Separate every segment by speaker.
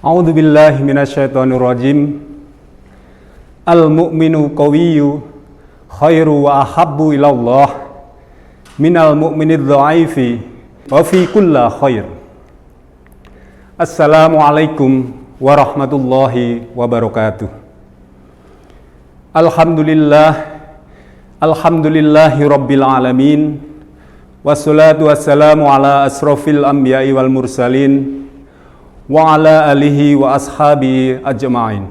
Speaker 1: A'udzu billahi minasyaitonir rajim. Al-mu'minu qawiyyu khairu wa ahabbu ilallah minal mu'minidz dha'ifi wa fi kulli khair. Assalamualaikum warahmatullahi wabarakatuh. Alhamdulillahi rabbil alamin. Wassalatu wassalamu ala asrofil anbiya'i wal mursalin wa ala alihi wa ashabihi ajma'in.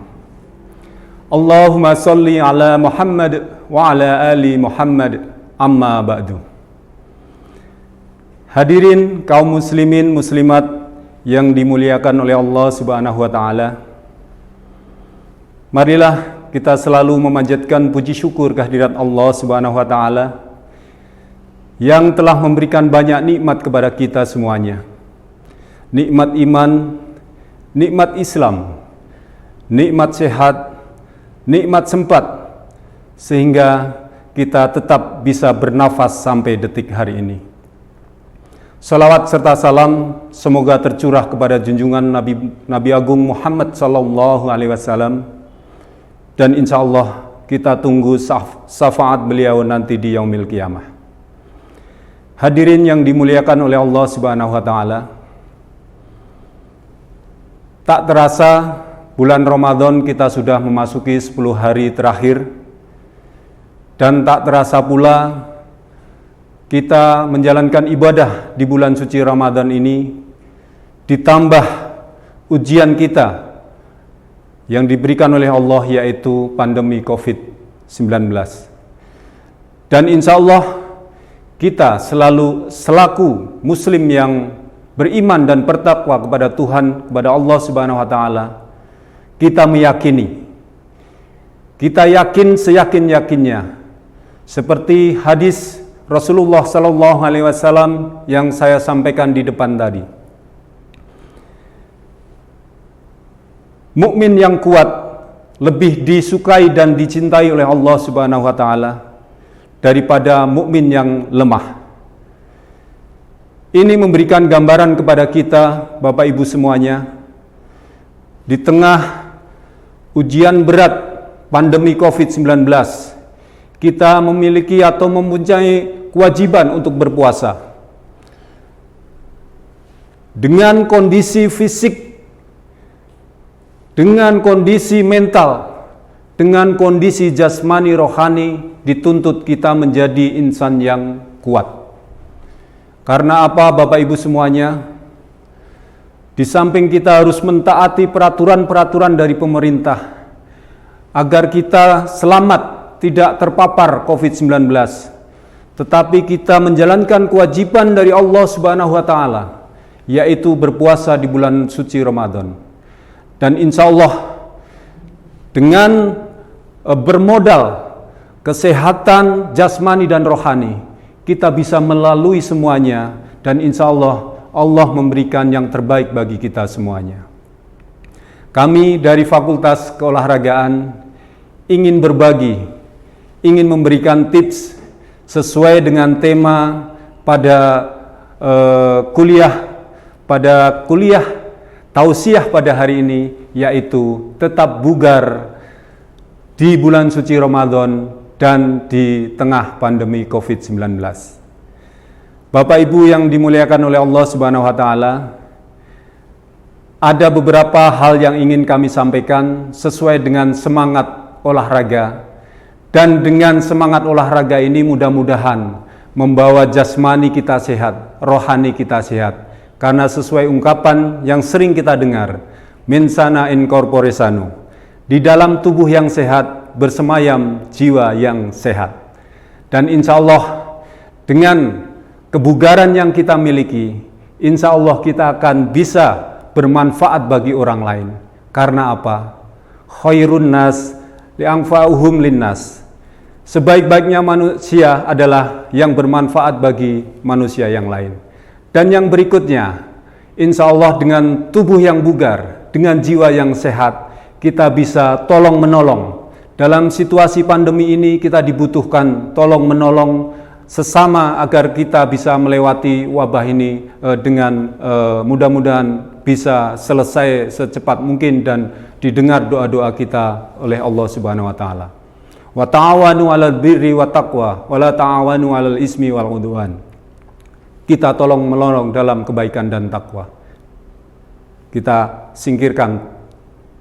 Speaker 1: Allahumma salli ala Muhammad wa ala ali Muhammad, amma ba'du. Hadirin kaum muslimin muslimat yang dimuliakan oleh Allah Subhanahu wa taala. Marilah kita selalu memanjatkan puji syukur kehadirat Allah Subhanahu wa taala yang telah memberikan banyak nikmat kepada kita semuanya. Nikmat iman, nikmat Islam, nikmat sehat, nikmat sempat, sehingga kita tetap bisa bernafas sampai detik hari ini. Salawat serta salam semoga tercurah kepada junjungan Nabi Agung Muhammad sallallahu alaihi wasallam, dan insya Allah kita tunggu syafaat beliau nanti di yaumil qiyamah. Hadirin yang dimuliakan oleh Allah Subhanahu wa taala, tak terasa bulan Ramadan kita sudah memasuki 10 hari terakhir, dan tak terasa pula kita menjalankan ibadah di bulan suci Ramadan ini, ditambah ujian kita yang diberikan oleh Allah, yaitu pandemi COVID-19. Dan insya Allah kita selaku muslim yang beriman dan bertakwa kepada Tuhan, kepada Allah Subhanahu wa taala, kita yakin seyakin-yakinnya, seperti hadis Rasulullah sallallahu alaihi wasallam yang saya sampaikan di depan tadi. Mukmin yang kuat lebih disukai dan dicintai oleh Allah Subhanahu wa taala daripada mukmin yang lemah. Ini memberikan gambaran kepada kita, Bapak Ibu semuanya, di tengah ujian berat pandemi COVID-19, kita memiliki atau mempunyai kewajiban untuk berpuasa. Dengan kondisi fisik, dengan kondisi mental, dengan kondisi jasmani rohani, dituntut kita menjadi insan yang kuat. Karena apa, Bapak Ibu semuanya? Di samping kita harus mentaati peraturan-peraturan dari pemerintah agar kita selamat, tidak terpapar COVID-19, tetapi kita menjalankan kewajiban dari Allah Subhanahu wa taala, yaitu berpuasa di bulan suci Ramadan. Dan insya Allah dengan bermodal kesehatan jasmani dan rohani, kita bisa melalui semuanya, dan insya Allah Allah memberikan yang terbaik bagi kita semuanya. Kami dari Fakultas Keolahragaan ingin berbagi, ingin memberikan tips sesuai dengan tema pada kuliah tausiah pada hari ini, yaitu tetap bugar di bulan suci Ramadan dan di tengah pandemi COVID-19. Bapak Ibu yang dimuliakan oleh Allah Subhanahu wa taala, ada beberapa hal yang ingin kami sampaikan sesuai dengan semangat olahraga, dan dengan semangat olahraga ini mudah-mudahan membawa jasmani kita sehat, rohani kita sehat, karena sesuai ungkapan yang sering kita dengar, mensana in corpore sano, di dalam tubuh yang sehat bersemayam jiwa yang sehat. Dan insya Allah dengan kebugaran yang kita miliki, insya Allah kita akan bisa bermanfaat bagi orang lain. Karena apa? Khairun nas li'anfa'uhum linnas. Sebaik-baiknya manusia adalah yang bermanfaat bagi manusia yang lain. Dan yang berikutnya, insya Allah dengan tubuh yang bugar, dengan jiwa yang sehat, kita bisa tolong menolong. Dalam situasi pandemi ini kita dibutuhkan tolong menolong sesama agar kita bisa melewati wabah ini dengan mudah-mudahan bisa selesai secepat mungkin dan didengar doa-doa kita oleh Allah Subhanahu wa taala. Wa ta'awanu 'alal birri wa taqwa wa la ta'awanu 'alal ismi wal 'udwan. Kita tolong menolong dalam kebaikan dan takwa. Kita singkirkan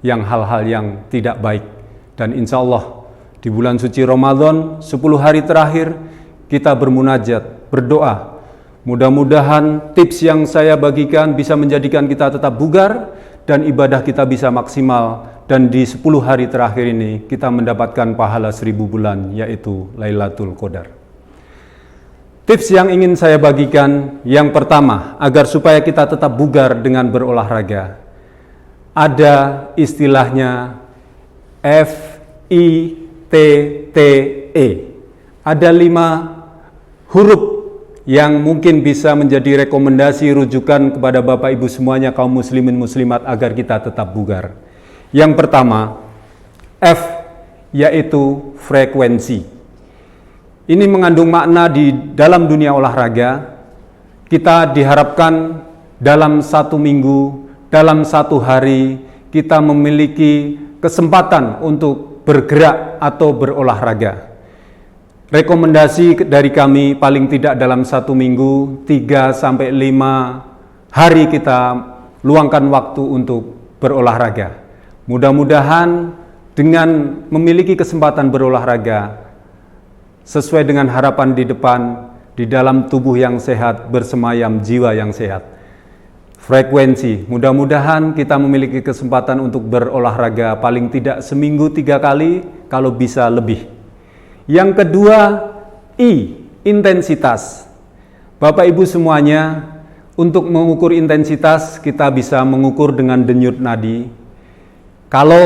Speaker 1: yang hal-hal yang tidak baik. Dan insya Allah di bulan suci Ramadan 10 hari terakhir kita bermunajat, berdoa. Mudah-mudahan tips yang saya bagikan bisa menjadikan kita tetap bugar dan ibadah kita bisa maksimal. Dan di 10 hari terakhir ini kita mendapatkan pahala 1000 bulan, yaitu Lailatul Qadar. Tips yang ingin saya bagikan, yang pertama, agar supaya kita tetap bugar dengan berolahraga. Ada istilahnya FITTE. Ada 5 huruf yang mungkin bisa menjadi rekomendasi rujukan kepada Bapak Ibu semuanya kaum muslimin muslimat agar kita tetap bugar. Yang pertama, F, yaitu frekuensi. Ini mengandung makna di dalam dunia olahraga. Kita diharapkan dalam 1 minggu, dalam 1 hari, kita memiliki kesempatan untuk bergerak atau berolahraga. Rekomendasi dari kami paling tidak dalam 1 minggu, 3-5 hari kita luangkan waktu untuk berolahraga. Mudah-mudahan dengan memiliki kesempatan berolahraga, sesuai dengan harapan di depan, di dalam tubuh yang sehat, bersemayam jiwa yang sehat. Frekuensi, mudah-mudahan kita memiliki kesempatan untuk berolahraga paling tidak seminggu 3 kali, kalau bisa lebih. Yang kedua, I, intensitas. Bapak Ibu semuanya, untuk mengukur intensitas kita bisa mengukur dengan denyut nadi. Kalau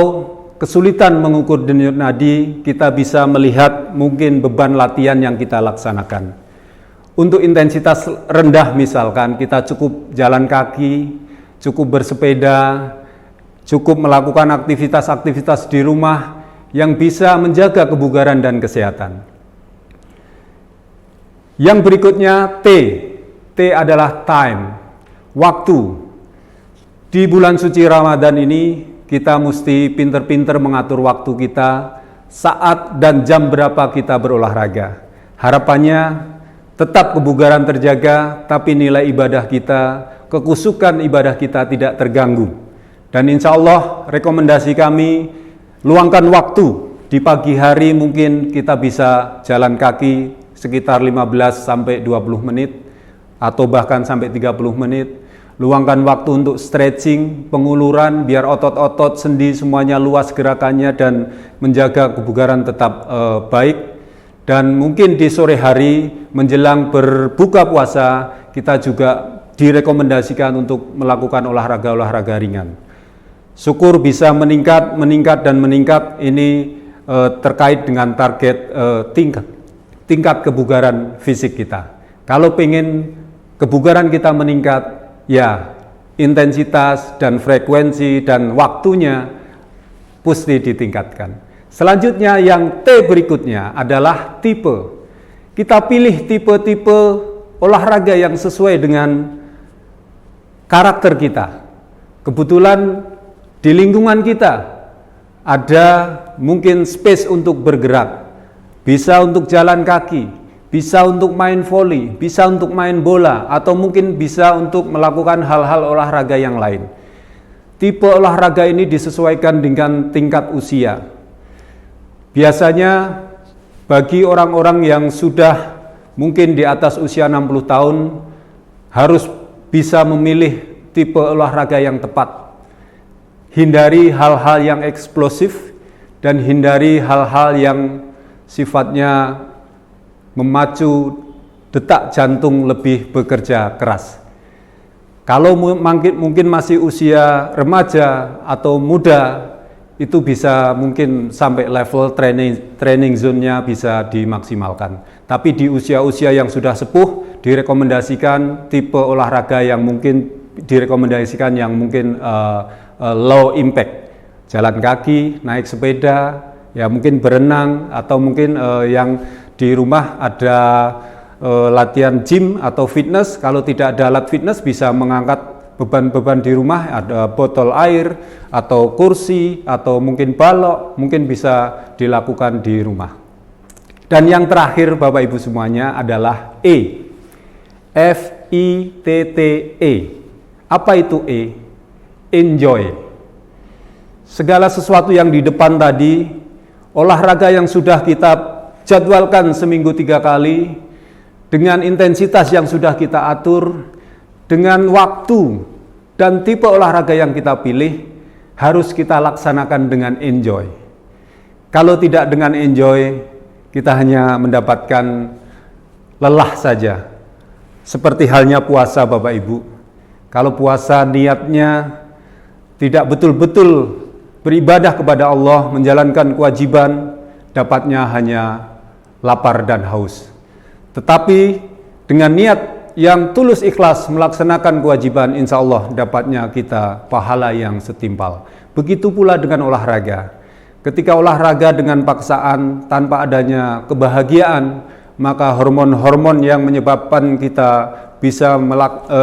Speaker 1: kesulitan mengukur denyut nadi, kita bisa melihat mungkin beban latihan yang kita laksanakan. Untuk intensitas rendah misalkan, kita cukup jalan kaki, cukup bersepeda, cukup melakukan aktivitas-aktivitas di rumah yang bisa menjaga kebugaran dan kesehatan. Yang berikutnya T. T adalah time, waktu. Di bulan suci Ramadan ini, kita mesti pinter-pinter mengatur waktu kita, saat dan jam berapa kita berolahraga. Harapannya tetap kebugaran terjaga, tapi nilai ibadah kita, kekusukan ibadah kita tidak terganggu. Dan insya Allah rekomendasi kami, luangkan waktu di pagi hari, mungkin kita bisa jalan kaki sekitar 15-20 menit, atau bahkan sampai 30 menit. Luangkan waktu untuk stretching, penguluran, biar otot-otot, sendi semuanya luas gerakannya dan menjaga kebugaran tetap baik. Dan mungkin di sore hari menjelang berbuka puasa, kita juga direkomendasikan untuk melakukan olahraga-olahraga ringan. Syukur bisa meningkat. Ini terkait dengan target tingkat kebugaran fisik kita. Kalau pengen kebugaran kita meningkat, ya, intensitas dan frekuensi dan waktunya pasti ditingkatkan. Selanjutnya yang T berikutnya adalah tipe. Kita pilih tipe-tipe olahraga yang sesuai dengan karakter kita. Kebetulan di lingkungan kita ada mungkin space untuk bergerak, bisa untuk jalan kaki, bisa untuk main voli, bisa untuk main bola, atau mungkin bisa untuk melakukan hal-hal olahraga yang lain. Tipe olahraga ini disesuaikan dengan tingkat usia. Biasanya bagi orang-orang yang sudah mungkin di atas usia 60 tahun, harus bisa memilih tipe olahraga yang tepat. Hindari hal-hal yang eksplosif dan hindari hal-hal yang sifatnya memacu detak jantung lebih bekerja keras. Kalau mungkin masih usia remaja atau muda, itu bisa mungkin sampai level training zone-nya bisa dimaksimalkan. Tapi di usia-usia yang sudah sepuh, direkomendasikan tipe olahraga yang mungkin low impact. Jalan kaki, naik sepeda, ya mungkin berenang, atau mungkin yang di rumah ada latihan gym atau fitness. Kalau tidak ada alat fitness, bisa mengangkat beban-beban di rumah, ada botol air atau kursi atau mungkin balok, mungkin bisa dilakukan di rumah. Dan yang terakhir Bapak Ibu semuanya adalah E. FITTE. Apa itu E? Enjoy. Segala sesuatu yang di depan tadi, olahraga yang sudah kita jadwalkan seminggu 3 kali, dengan intensitas yang sudah kita atur, dengan waktu dan tipe olahraga yang kita pilih, harus kita laksanakan dengan enjoy. Kalau tidak dengan enjoy, kita hanya mendapatkan lelah saja. Seperti halnya puasa Bapak Ibu. Kalau puasa niatnya tidak betul-betul beribadah kepada Allah, menjalankan kewajiban, dapatnya hanya lapar dan haus. Tetapi dengan niat yang tulus ikhlas melaksanakan kewajiban, insya Allah dapatnya kita pahala yang setimpal. Begitu pula dengan olahraga. Ketika olahraga dengan paksaan tanpa adanya kebahagiaan, maka hormon-hormon yang menyebabkan kita bisa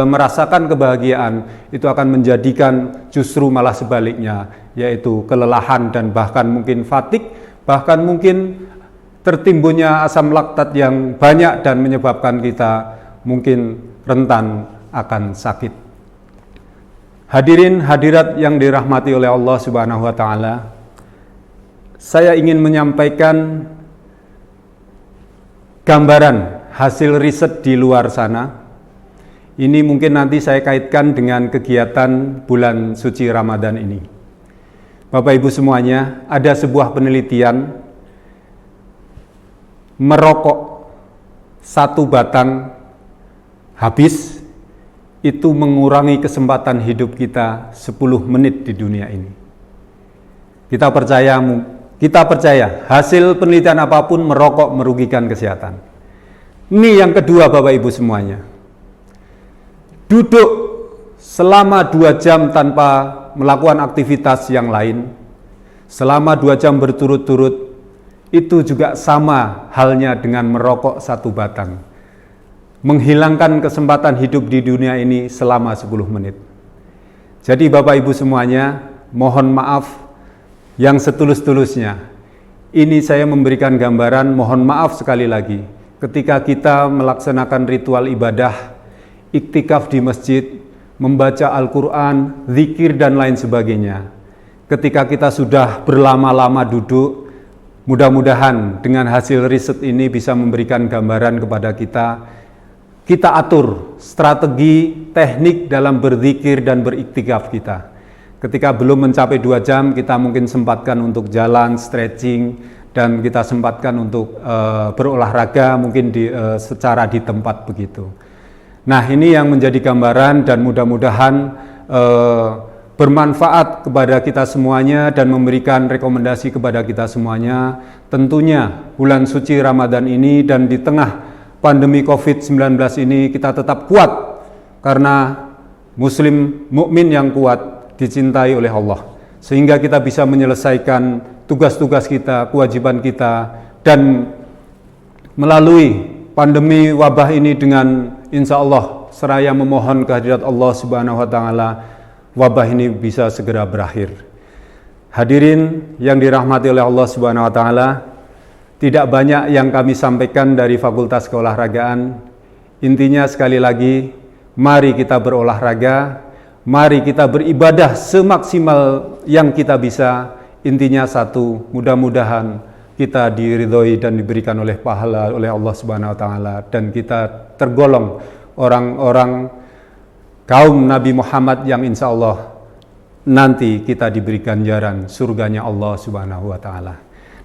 Speaker 1: merasakan kebahagiaan itu akan menjadikan justru malah sebaliknya, yaitu kelelahan dan bahkan mungkin fatigue, bahkan mungkin tertimbunnya asam laktat yang banyak dan menyebabkan kita mungkin rentan akan sakit. Hadirin hadirat yang dirahmati oleh Allah Subhanahu wa taala, saya ingin menyampaikan gambaran hasil riset di luar sana. Ini mungkin nanti saya kaitkan dengan kegiatan bulan suci Ramadan ini. Bapak Ibu semuanya, ada sebuah penelitian, merokok 1 batang habis itu mengurangi kesempatan hidup kita 10 menit di dunia ini. Kita percaya hasil penelitian apapun merokok merugikan kesehatan. Ini yang kedua Bapak Ibu semuanya. Duduk selama 2 jam tanpa melakukan aktivitas yang lain, selama 2 jam berturut-turut, itu juga sama halnya dengan merokok 1 batang. Menghilangkan kesempatan hidup di dunia ini selama 10 menit. Jadi Bapak Ibu semuanya, mohon maaf yang setulus-tulusnya. Ini saya memberikan gambaran, mohon maaf sekali lagi, ketika kita melaksanakan ritual ibadah, iktikaf di masjid, membaca Al-Quran, zikir dan lain sebagainya. Ketika kita sudah berlama-lama duduk, mudah-mudahan dengan hasil riset ini bisa memberikan gambaran kepada kita atur strategi, teknik dalam berzikir dan beriktikaf kita. Ketika belum mencapai 2 jam, kita mungkin sempatkan untuk jalan, stretching, dan kita sempatkan untuk berolahraga mungkin secara di tempat begitu. Nah, ini yang menjadi gambaran dan mudah-mudahan bermanfaat kepada kita semuanya dan memberikan rekomendasi kepada kita semuanya. Tentunya bulan suci Ramadan ini dan di tengah pandemi COVID-19 ini kita tetap kuat, karena muslim mukmin yang kuat dicintai oleh Allah, sehingga kita bisa menyelesaikan tugas-tugas kita, kewajiban kita, dan melalui pandemi wabah ini dengan insya Allah seraya memohon kehadirat Allah Subhanahu wa taala, wabah ini bisa segera berakhir. Hadirin yang dirahmati oleh Allah Subhanahu wa taala, tidak banyak yang kami sampaikan dari Fakultas Keolahragaan. Intinya sekali lagi, mari kita berolahraga, mari kita beribadah semaksimal yang kita bisa. Intinya satu, mudah-mudahan kita diridhoi dan diberikan oleh pahala oleh Allah Subhanahu wa taala, dan kita tergolong orang-orang kaum Nabi Muhammad yang insya Allah nanti kita diberi ganjaran surganya Allah Subhanahu wa taala.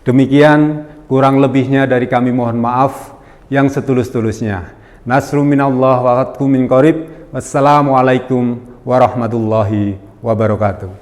Speaker 1: Demikian, kurang lebihnya dari kami mohon maaf yang setulus-tulusnya. Nasrun minallah wa fatkum min qarib. Wassalamualaikum warahmatullahi wabarakatuh.